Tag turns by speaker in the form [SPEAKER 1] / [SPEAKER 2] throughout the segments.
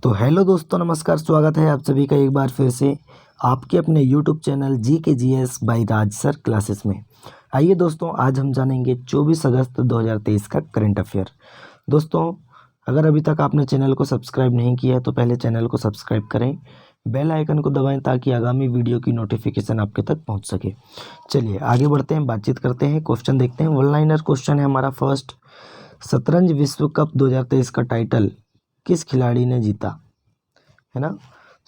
[SPEAKER 1] तो हेलो दोस्तों, नमस्कार। स्वागत है आप सभी का एक बार फिर से आपके अपने YouTube channel GK GS by Raj sir classes में। आइए दोस्तों, आज हम जानेंगे 24 अगस्त 2023 का करंट अफेयर। दोस्तों, अगर अभी तक आपने चैनल को सब्सक्राइब नहीं किया है तो पहले चैनल को सब्सक्राइब करें, बेल आइकन को दबाएं ताकि आगामी वीडियो की नोटिफिकेशन आपके तक पहुँच सके। चलिए आगे बढ़ते हैं, बातचीत करते हैं, क्वेश्चन देखते हैं। वन लाइनर क्वेश्चन है हमारा फर्स्ट। शतरंज विश्व कप 2023 का टाइटल किस खिलाड़ी ने जीता, है ना।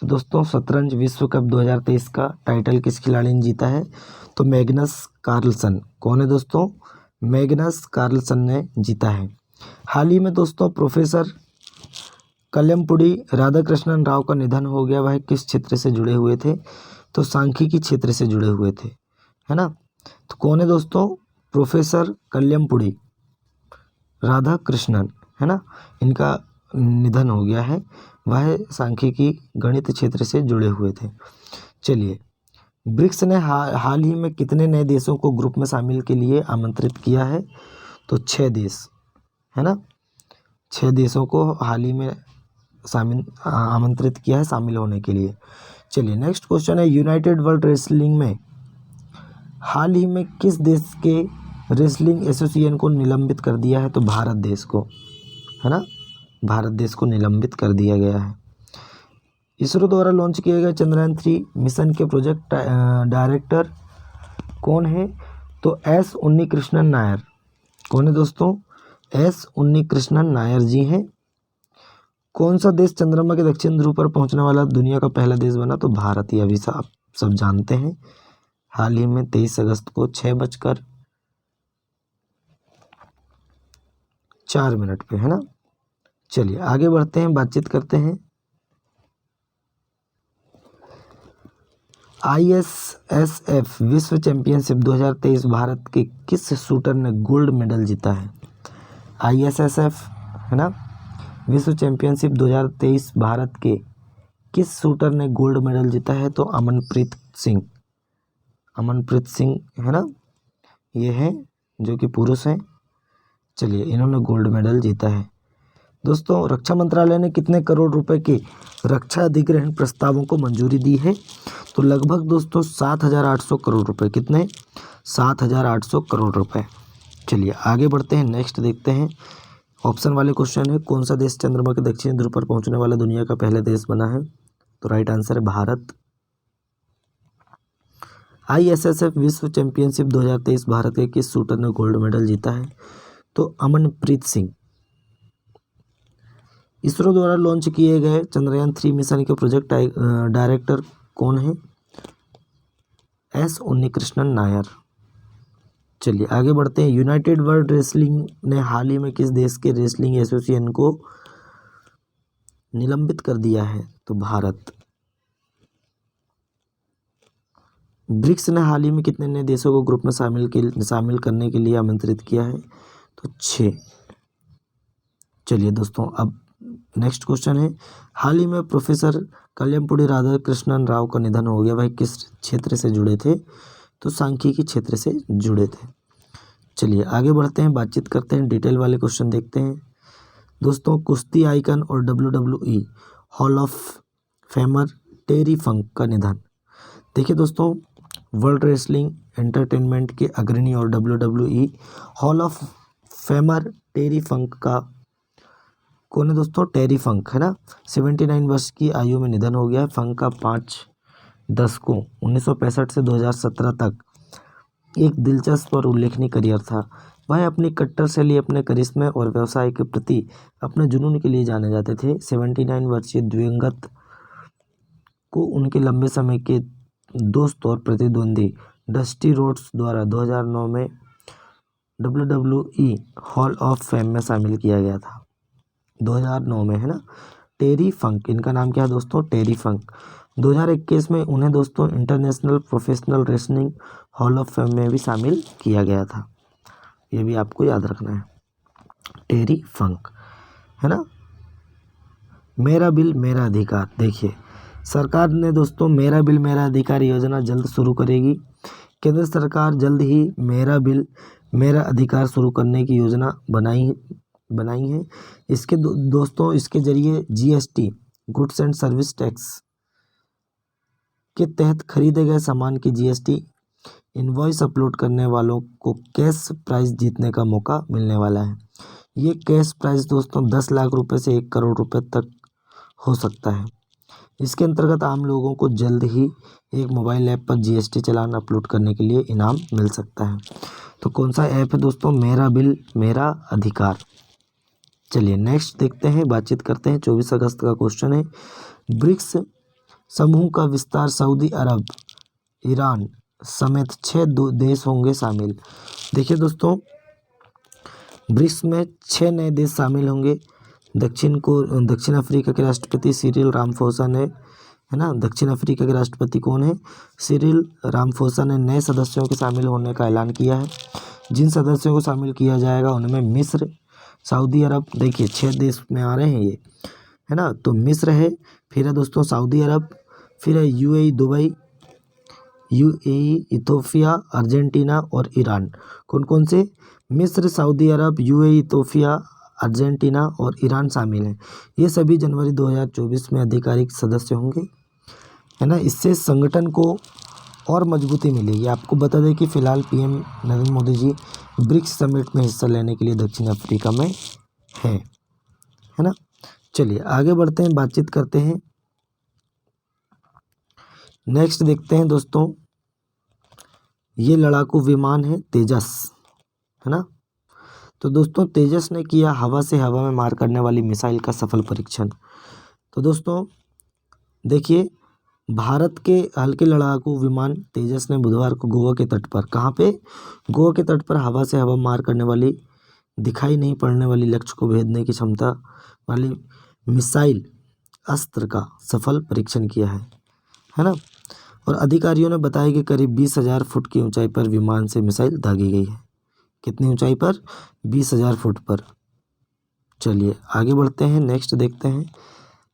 [SPEAKER 1] तो दोस्तों, शतरंज विश्व कप 2023 का टाइटल किस खिलाड़ी ने जीता है? तो मैग्नस कार्लसन। कौन है दोस्तों? मैग्नस कार्लसन ने जीता है। हाल ही में दोस्तों प्रोफेसर कल्याणपुड़ी राधाकृष्णन राव का निधन हो गया। वह किस क्षेत्र से जुड़े हुए थे? तो सांख्यिकी क्षेत्र से जुड़े हुए थे, है ना। तो कौन है दोस्तों? प्रोफेसर कल्याणपुड़ी राधाकृष्णन, है ना। इनका निधन हो गया है। वह सांख्यिकी गणित क्षेत्र से जुड़े हुए थे। चलिए, ब्रिक्स ने हाल ही में कितने नए देशों को ग्रुप में शामिल के लिए आमंत्रित किया है? तो 6 देश, है ना। 6 देशों को हाल ही में आमंत्रित किया है शामिल होने के लिए। चलिए नेक्स्ट क्वेश्चन है, यूनाइटेड वर्ल्ड रेसलिंग में हाल ही में किस देश के रेसलिंग एसोसिएशन को निलंबित कर दिया है? तो भारत देश को, है ना। भारत देश को निलंबित कर दिया गया है। इसरो द्वारा लॉन्च किए गए चंद्रयान 3 मिशन के प्रोजेक्ट डायरेक्टर कौन है? तो S उन्नीकृष्णन नायर। कौन है दोस्तों? S उन्नीकृष्णन नायर जी हैं। कौन सा देश चंद्रमा के दक्षिण ध्रुव पर पहुंचने वाला दुनिया का पहला देश बना? तो भारत। ये अभी आप सब जानते हैं। हाल ही में 23 अगस्त को 6:04 पे, है ना। चलिए आगे बढ़ते हैं, बातचीत करते हैं। ISSF विश्व चैंपियनशिप 2023 भारत के किस शूटर ने गोल्ड मेडल जीता है? ISSF, है ना, विश्व चैंपियनशिप 2023 भारत के किस शूटर ने गोल्ड मेडल जीता है? तो अमनप्रीत सिंह। अमनप्रीत सिंह, है ना, ये हैं जो कि पुरुष हैं। चलिए, इन्होंने गोल्ड मेडल जीता है। दोस्तों, रक्षा मंत्रालय ने कितने करोड़ रुपए के रक्षा अधिग्रहण प्रस्तावों को मंजूरी दी है? तो लगभग दोस्तों 7,800 करोड़ रुपए। कितने? 7,800 करोड़ रुपए। चलिए आगे बढ़ते हैं, नेक्स्ट देखते हैं। ऑप्शन वाले क्वेश्चन है, कौन सा देश चंद्रमा के दक्षिणी ध्रुव पर पहुंचने वाला दुनिया का पहला देश बना है? तो राइट आंसर है भारत। ISSF विश्व चैंपियनशिप 2023 भारत के किस शूटर ने गोल्ड मेडल जीता है? तो अमनप्रीत सिंह। इसरो द्वारा लॉन्च किए गए चंद्रयान 3 मिशन के प्रोजेक्ट डायरेक्टर कौन है? S उन्नीकृष्णन नायर। चलिए आगे बढ़ते हैं। यूनाइटेड वर्ल्ड रेसलिंग ने हाल ही में किस देश के रेसलिंग एसोसिएशन को निलंबित कर दिया है? तो भारत। ब्रिक्स ने हाल ही में कितने नए देशों को ग्रुप में शामिल करने के लिए आमंत्रित किया है? तो 6। चलिए दोस्तों, अब नेक्स्ट क्वेश्चन है, हाल ही में प्रोफेसर कल्याणपुड़ी राधाकृष्णन राव का निधन हो गया। वह किस क्षेत्र से जुड़े थे? तो सांख्यिकी क्षेत्र से जुड़े थे। चलिए आगे बढ़ते हैं, बातचीत करते हैं, डिटेल वाले क्वेश्चन देखते हैं। दोस्तों, कुश्ती आइकन और WWE हॉल ऑफ फेमर टेरी फंक का निधन। देखिए दोस्तों, वर्ल्ड रेसलिंग एंटरटेनमेंट के अग्रणी और WWE हॉल ऑफ फेमर टेरी फंक का कौन है दोस्तों? टेरी फंक, है ना। 79 वर्ष की आयु में निधन हो गया है। फंक का 5 दशकों 1965 से 2017 तक एक दिलचस्प और उल्लेखनीय करियर था। वह अपनी कट्टर शैली, अपने करिश्मे और व्यवसाय के प्रति अपने जुनून के लिए जाने जाते थे। 79 वर्षीय दिवंगत को उनके लंबे समय के दोस्त और प्रतिद्वंदी डस्टी रोड्स द्वारा 2009 में WWE हॉल ऑफ फेम में शामिल किया गया था। 2009 में, है ना। टेरी फंक, इनका नाम क्या है दोस्तों? टेरी फंक। 2021 में उन्हें दोस्तों international professional wrestling hall of fame में भी शामिल किया गया था। ये भी आपको याद रखना है, टेरी फंक, है ना। मेरा बिल मेरा अधिकार। देखिए, सरकार ने दोस्तों मेरा बिल मेरा अधिकार योजना जल्द शुरू करेगी। केंद्र सरकार जल्द ही मेरा बिल मेरा अधिकार शुरू करने की योजना बनाई है। इसके दोस्तों इसके जरिए GST goods and service tax के तहत खरीदे गए सामान की जीएसटी इनवॉइस अपलोड करने वालों को कैश प्राइज जीतने का मौका मिलने वाला है। ये कैश प्राइज दोस्तों 10 लाख रुपए से 1 करोड़ रुपए तक हो सकता है। इसके अंतर्गत आम लोगों को जल्द ही एक मोबाइल ऐप पर जीएसटी चालान अपलोड करने के लिए इनाम मिल सकता है। तो कौन सा ऐप है दोस्तों? मेरा बिल मेरा अधिकार। चलिए नेक्स्ट देखते हैं, बातचीत करते हैं। 24 अगस्त का क्वेश्चन है, ब्रिक्स समूह का विस्तार सऊदी अरब, ईरान समेत 6 देश होंगे शामिल। देखिए दोस्तों, ब्रिक्स में 6 नए देश शामिल होंगे। दक्षिण अफ्रीका के राष्ट्रपति सिरिल रामाफोसा ने, है ना, दक्षिण अफ्रीका के राष्ट्रपति कौन है? सिरिल रामाफोसा ने नए सदस्यों के शामिल होने का ऐलान किया है। जिन सदस्यों को शामिल किया जाएगा उनमें मिस्र, सऊदी अरब, देखिए 6 देश में आ रहे हैं ये, है ना। तो मिस्र है, फिर है दोस्तों सऊदी अरब, फिर है UAE Dubai, UAE Ethiopia, Argentina और ईरान। कौन कौन से? मिस्र, सऊदी अरब, यूएई, इथोपिया, अर्जेंटीना और ईरान शामिल हैं। ये सभी जनवरी 2024 में आधिकारिक सदस्य होंगे, है ना। इससे संगठन को और मजबूती मिलेगी। आपको बता दें कि फिलहाल PM Narendra Modi ji BRICS summit में हिस्सा लेने के लिए दक्षिण अफ्रीका में है ना। चलिए आगे बढ़ते हैं, बातचीत करते हैं। नेक्स्ट देखते हैं दोस्तों, ये लड़ाकू विमान है तेजस, है ना। तो दोस्तों तेजस ने किया हवा से हवा में मार करने वाली मिसाइल का सफल परीक्षण। तो दोस्तों देखिए, भारत के हल्के लड़ाकू विमान तेजस ने बुधवार को गोवा के तट पर, कहाँ पे? गोवा के तट पर हवा से हवा मार करने वाली, दिखाई नहीं पड़ने वाली लक्ष्य को भेदने की क्षमता वाली मिसाइल अस्त्र का सफल परीक्षण किया है ना। और अधिकारियों ने बताया कि करीब 20,000 फुट की ऊंचाई पर विमान से मिसाइल दागी गई है। कितनी ऊंचाई पर? 20,000 फुट पर। चलिए आगे बढ़ते हैं, नेक्स्ट देखते हैं।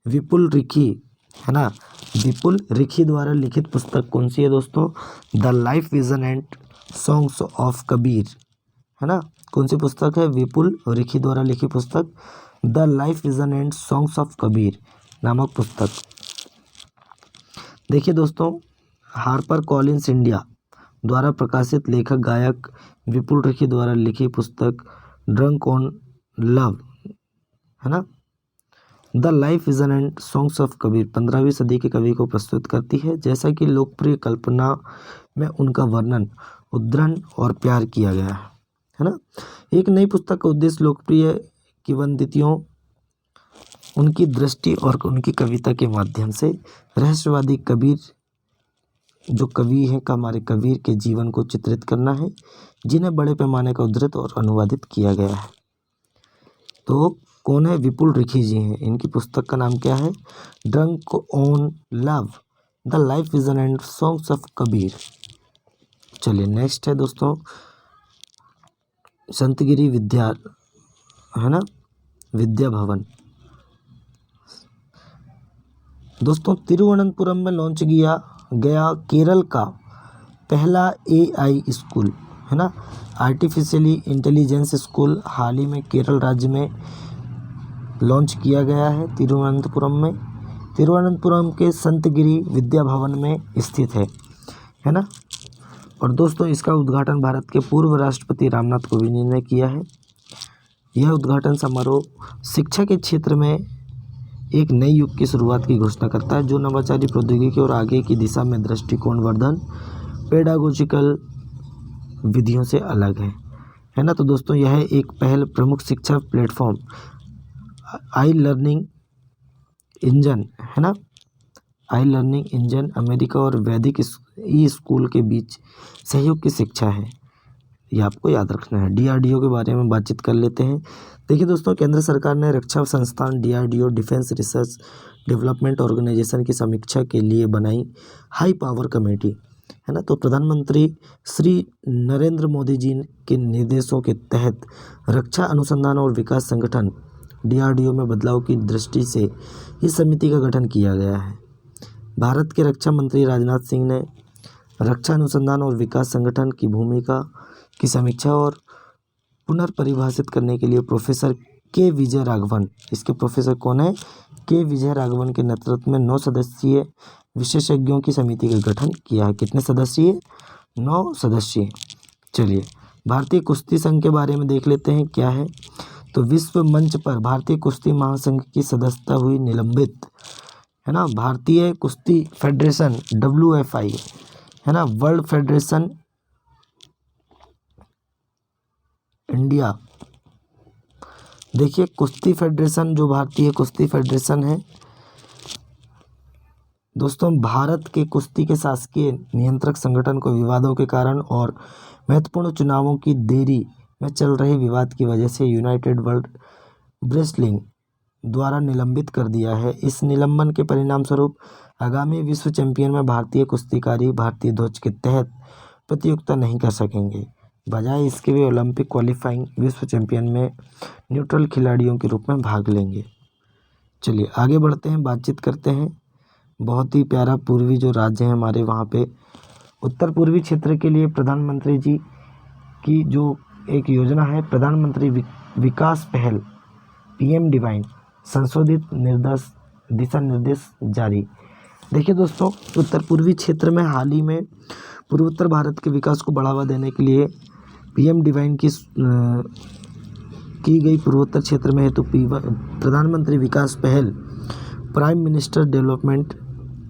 [SPEAKER 1] विपुल रिखी, है ना, विपुल रिखी द्वारा लिखित पुस्तक कौन सी है दोस्तों? The life vision and songs of Kabir, है ना। कौन सी पुस्तक है? विपुल रिखी द्वारा लिखी पुस्तक the life vision and songs of Kabir नामक पुस्तक। देखिए दोस्तों, हार्पर कॉलिन्स इंडिया द्वारा प्रकाशित लेखक गायक विपुल रिखी द्वारा लिखी पुस्तक ड्रंक ऑन लव, है ना, the life vision and songs of Kabir 15वीं सदी के कवि को प्रस्तुत करती है। जैसा कि लोकप्रिय कल्पना में उनका वर्णन, उद्धरण और प्यार किया गया है ना। एक नई पुस्तक का उद्देश्य लोकप्रिय किंवदंतियों, उनकी दृष्टि और उनकी कविता के माध्यम से रहस्यवादी कबीर, जो कवि हैं का हमारे कबीर के जीवन को चित्रित करना है, जिन्हें बड़े पैमाने का उद्धृत और अनुवादित किया गया है। तो कौन है? विपुल रिखी जी हैं। इनकी पुस्तक का नाम क्या है? Drunk on love, the life vision and songs of Kabir. चलिए नेक्स्ट है दोस्तों, संतगिरी विद्या, है ना, विद्या भवन। दोस्तों तिरुवनंतपुरम में लॉन्च किया गया केरल का पहला एआई स्कूल, है ना, आर्टिफिशियली इंटेलिजेंस स्कूल हाल ही में केरल राज्य में लॉन्च किया गया है तिरुवनंतपुरम में। तिरुवनंतपुरम के संतगिरी विद्या भवन में स्थित है ना। और दोस्तों इसका उद्घाटन भारत के पूर्व राष्ट्रपति रामनाथ कोविंद जी ने किया है। यह उद्घाटन समारोह शिक्षा के क्षेत्र में एक नए युग की शुरुआत की घोषणा करता है, जो नवाचारी प्रौद्योगिकी और आगे की दिशा में दृष्टिकोण वर्धन पेडागोजिकल विधियों से अलग है ना। तो दोस्तों यह एक पहल प्रमुख शिक्षा प्लेटफॉर्म आई लर्निंग इंजन, है ना, आई लर्निंग इंजन अमेरिका और वैदिक ई स्कूल के बीच सहयोग की शिक्षा है। ये आपको याद रखना है। डीआरडीओ के बारे में बातचीत कर लेते हैं। देखिए दोस्तों, केंद्र सरकार ने रक्षा संस्थान DRDO, Defence Research Development Organisation की समीक्षा के लिए बनाई हाई पावर कमेटी, है ना। तो प्रधानमंत्री श्री नरेंद्र मोदी जी के निर्देशों के तहत रक्षा अनुसंधान और विकास संगठन डीआरडीओ में बदलाव की दृष्टि से इस समिति का गठन किया गया है। भारत के रक्षा मंत्री राजनाथ सिंह ने रक्षा अनुसंधान और विकास संगठन की भूमिका की समीक्षा और पुनर्परिभाषित करने के लिए प्रोफेसर के विजय राघवन, इसके प्रोफेसर कौन है? के विजय राघवन के नेतृत्व में 9 सदस्यीय विशेषज्ञों की समिति का गठन किया है। कितने सदस्यीय? 9 सदस्यीय। चलिए भारतीय कुश्ती संघ के बारे में देख लेते हैं क्या है। तो विश्व मंच पर भारतीय कुश्ती महासंघ की सदस्यता हुई निलंबित, है ना। भारतीय कुश्ती फेडरेशन WFI, है ना, वर्ल्ड फेडरेशन इंडिया। देखिए कुश्ती फेडरेशन, जो भारतीय कुश्ती फेडरेशन है दोस्तों, भारत के कुश्ती के शासकीय नियंत्रक संगठन को विवादों के कारण और महत्वपूर्ण चुनावों की देरी में चल रहे विवाद की वजह से यूनाइटेड वर्ल्ड रेसलिंग द्वारा निलंबित कर दिया है। इस निलंबन के परिणाम स्वरूप आगामी विश्व चैंपियन में भारतीय कुश्तीकारी भारतीय ध्वज के तहत प्रतियोगिता नहीं कर सकेंगे। बजाय इसके वे ओलंपिक क्वालिफाइंग विश्व चैंपियन में न्यूट्रल खिलाड़ियों के रूप में भाग लेंगे। चलिए आगे बढ़ते हैं, बातचीत करते हैं। बहुत ही प्यारा पूर्वी जो राज्य है हमारे, वहाँ पे उत्तर पूर्वी क्षेत्र के लिए प्रधानमंत्री जी की जो एक योजना है, प्रधानमंत्री विकास पहल PM डिवाइन, संशोधित दिशा निर्देश जारी। देखिए दोस्तों, उत्तर पूर्वी क्षेत्र में हाल ही में पूर्वोत्तर भारत के विकास को बढ़ावा देने के लिए PM डिवाइन की गई पूर्वोत्तर क्षेत्र में हेतु प्रधानमंत्री विकास पहल प्राइम मिनिस्टर डेवलपमेंट,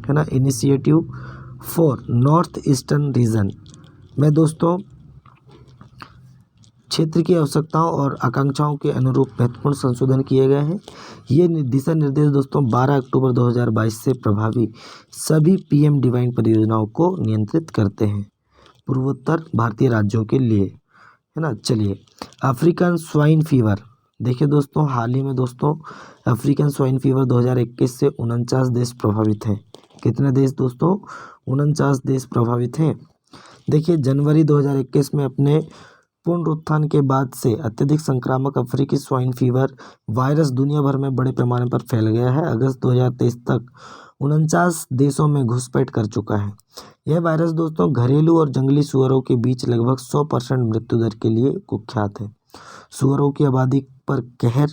[SPEAKER 1] है ना, initiative for north eastern region में दोस्तों क्षेत्र की आवश्यकताओं और आकांक्षाओं के अनुरूप महत्वपूर्ण संशोधन किए गए हैं। ये दिशा निर्देश दोस्तों 12 अक्टूबर 2022 से प्रभावी सभी PM डिवाइन परियोजनाओं को नियंत्रित करते हैं पूर्वोत्तर भारतीय राज्यों के लिए, है ना। चलिए अफ्रीकन स्वाइन फीवर, देखिए दोस्तों हाल ही में दोस्तों अफ्रीकन स्वाइन फीवर 2021 से 49 देश प्रभावित हैं। कितने देश दोस्तों? 49 देश प्रभावित हैं। देखिए जनवरी 2021 में अपने पुनरुत्थान के बाद से अत्यधिक संक्रामक अफ्रीकी स्वाइन फीवर वायरस दुनिया भर में बड़े पैमाने पर फैल गया है। अगस्त 2023 तक 49 देशों में घुसपैठ कर चुका है। यह वायरस दोस्तों घरेलू और जंगली सुअरों के बीच लगभग 100% मृत्यु दर के लिए कुख्यात है। सुअरों की आबादी पर कहर,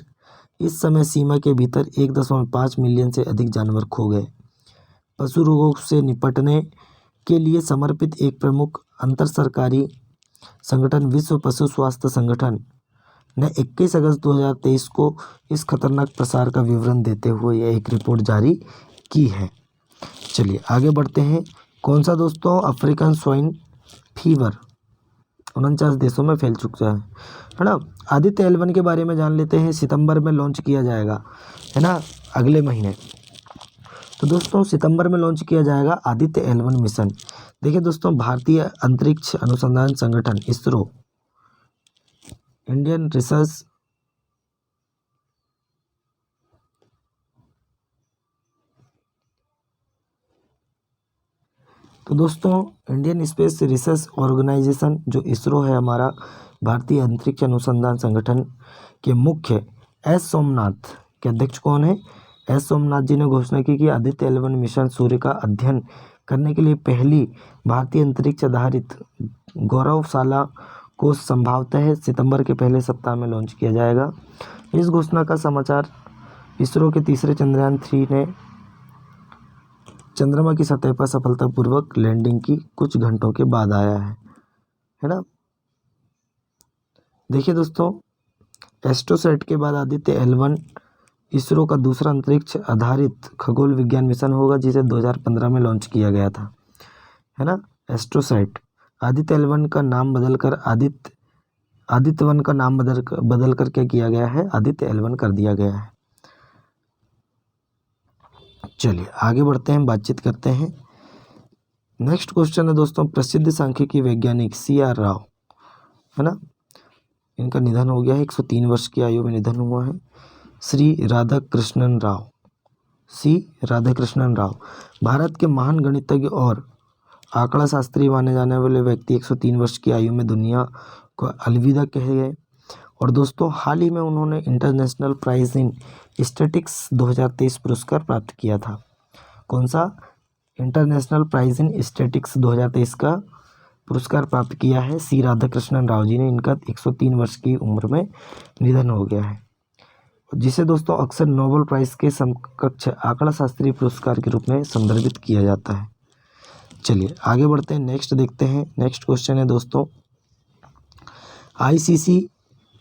[SPEAKER 1] इस समय सीमा के भीतर 1.5 मिलियन से अधिक जानवर खो गए। पशु रोगों से निपटने के लिए समर्पित एक प्रमुख अंतर सरकारी संगठन विश्व पशु स्वास्थ्य संगठन ने 21 अगस्त 2023 को इस खतरनाक प्रसार का विवरण देते हुए यह एक रिपोर्ट जारी की है। चलिए आगे बढ़ते हैं। कौन सा दोस्तों? अफ्रीकन स्वाइन फीवर 49 देशों में फैल चुका है ना। आदित्य L1 के बारे में जान लेते हैं। सितंबर में लॉन्च किया जाएगा, है ना, अगले महीने। तो दोस्तों सितंबर में लॉन्च किया जाएगा आदित्य L1 मिशन। देखिए दोस्तों भारतीय अंतरिक्ष अनुसंधान संगठन इसरो, इंडियन रिसर्च तो दोस्तों इंडियन स्पेस रिसर्च ऑर्गेनाइजेशन जो इसरो है हमारा, भारतीय अंतरिक्ष अनुसंधान संगठन के मुख्य S सोमनाथ के अध्यक्ष कौन है? S सोमनाथ जी ने घोषणा की कि आदित्य L1 मिशन सूर्य का अध्ययन करने के लिए पहली भारतीय अंतरिक्ष आधारित गौरवशाला को संभवतः सितंबर के पहले सप्ताह में लॉन्च किया जाएगा। इस घोषणा का समाचार इसरो के तीसरे चंद्रयान 3 ने चंद्रमा की सतह पर सफलतापूर्वक लैंडिंग की कुछ घंटों के बाद आया है ना। देखिए दोस्तों एस्ट्रोसैट के बाद आदित्य L1 इसरो का दूसरा अंतरिक्ष आधारित खगोल विज्ञान मिशन होगा, जिसे 2015 में लॉन्च किया गया था, है ना। एस्ट्रोसैट आदित्य L1 का नाम बदलकर आदित्य 1 का नाम बदलकर क्या किया गया है? आदित्य L1 कर दिया गया है। चलिए आगे बढ़ते हैं, बातचीत करते हैं। नेक्स्ट क्वेश्चन है दोस्तों, प्रसिद्ध सांख्यिकी वैज्ञानिक CR राव, है ना, इनका निधन हो गया है। 103 वर्ष की आयु में निधन हुआ है। श्री राधाकृष्णन राव, C राधाकृष्णन राव भारत के महान गणितज्ञ और आंकड़ा शास्त्री माने जाने वाले व्यक्ति 103 वर्ष की आयु में दुनिया को अलविदा कह गए। और दोस्तों हाल ही में उन्होंने इंटरनेशनल प्राइज इन स्टैटिक्स 2023 पुरस्कार प्राप्त किया था। कौन सा? इंटरनेशनल प्राइज इन स्टैटिक्स 2023 का पुरस्कार प्राप्त किया है C राधाकृष्णन राव जी ने। इनका 103 वर्ष की उम्र में निधन हो गया है। जिसे दोस्तों अक्सर नोबेल प्राइज़ के समकक्ष आंकड़ा शास्त्रीय पुरस्कार के रूप में संदर्भित किया जाता है। चलिए आगे बढ़ते हैं, नेक्स्ट देखते हैं। नेक्स्ट क्वेश्चन है दोस्तों, आईसीसी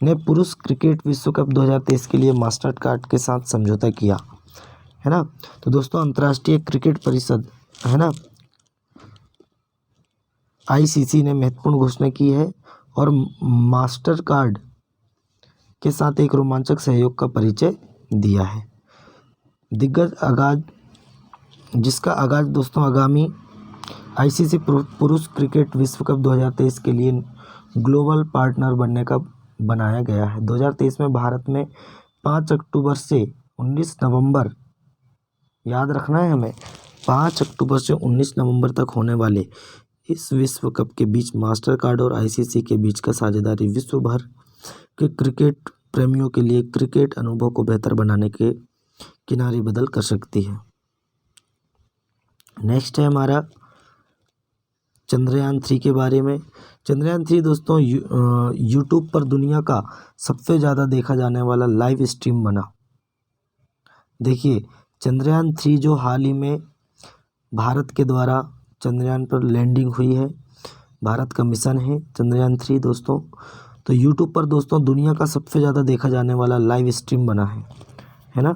[SPEAKER 1] ने पुरुष क्रिकेट विश्व कप 2023 के लिए मास्टर कार्ड के साथ समझौता किया है ना। तो दोस्तों अंतर्राष्ट्रीय क्रिकेट परिषद है ना, आईसीसी ने महत्वपूर्ण घोषणा की है और मास्टर कार्ड के साथ एक रोमांचक सहयोग का परिचय दिया है। जिसका आगाज दोस्तों आगामी आईसीसी पुरुष क्रिकेट विश्व कप 2023 के लिए ग्लोबल पार्टनर बनने का बनाया गया है। 2023 में भारत में 5 अक्टूबर से 19 नवंबर, याद रखना है हमें, 5 अक्टूबर से 19 नवंबर तक होने वाले इस विश्व कप के बीच मास्टर कार्ड और आईसीसी के बीच का साझेदारी विश्व भर के क्रिकेट प्रेमियों के लिए क्रिकेट अनुभव को बेहतर बनाने के किनारे बदल कर सकती है। नेक्स्ट है हमारा चंद्रयान 3 के बारे में। चंद्रयान 3 दोस्तों यूट्यूब पर दुनिया का सबसे ज़्यादा देखा जाने वाला लाइव स्ट्रीम बना। देखिए चंद्रयान 3 जो हाल ही में भारत के द्वारा चंद्रयान पर लैंडिंग हुई है, भारत का मिशन है चंद्रयान 3 दोस्तों। तो यूट्यूब पर दोस्तों दुनिया का सबसे ज़्यादा देखा जाने वाला लाइव स्ट्रीम बना है ना।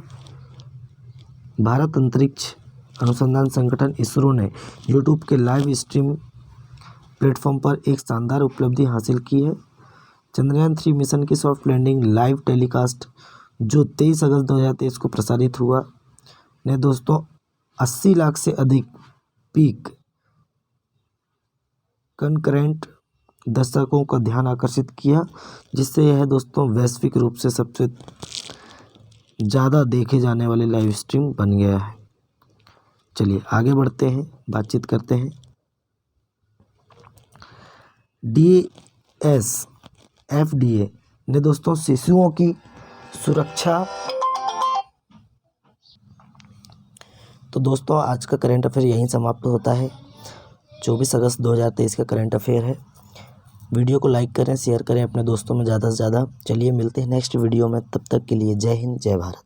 [SPEAKER 1] भारत अंतरिक्ष अनुसंधान संगठन इसरो ने यूट्यूब के लाइव स्ट्रीम प्लेटफॉर्म पर एक शानदार उपलब्धि हासिल की है। चंद्रयान 3 मिशन की सॉफ्ट लैंडिंग लाइव टेलीकास्ट जो 23 अगस्त 2023 को प्रसारित हुआ ने दोस्तों 80 लाख से अधिक पीक कनकरेंट दर्शकों का ध्यान आकर्षित किया, जिससे यह दोस्तों वैश्विक रूप से सबसे ज़्यादा देखे जाने वाले लाइव स्ट्रीम बन गया है। चलिए आगे बढ़ते हैं, बातचीत करते हैं। FDA ने दोस्तों शिशुओं की सुरक्षा। तो दोस्तों आज का करंट अफेयर यहीं समाप्त होता है। 24 अगस्त 2023 का करंट अफेयर है। वीडियो को लाइक करें, शेयर करें अपने दोस्तों में ज़्यादा से ज़्यादा। चलिए मिलते हैं नेक्स्ट वीडियो में, तब तक के लिए जय हिंद जय भारत।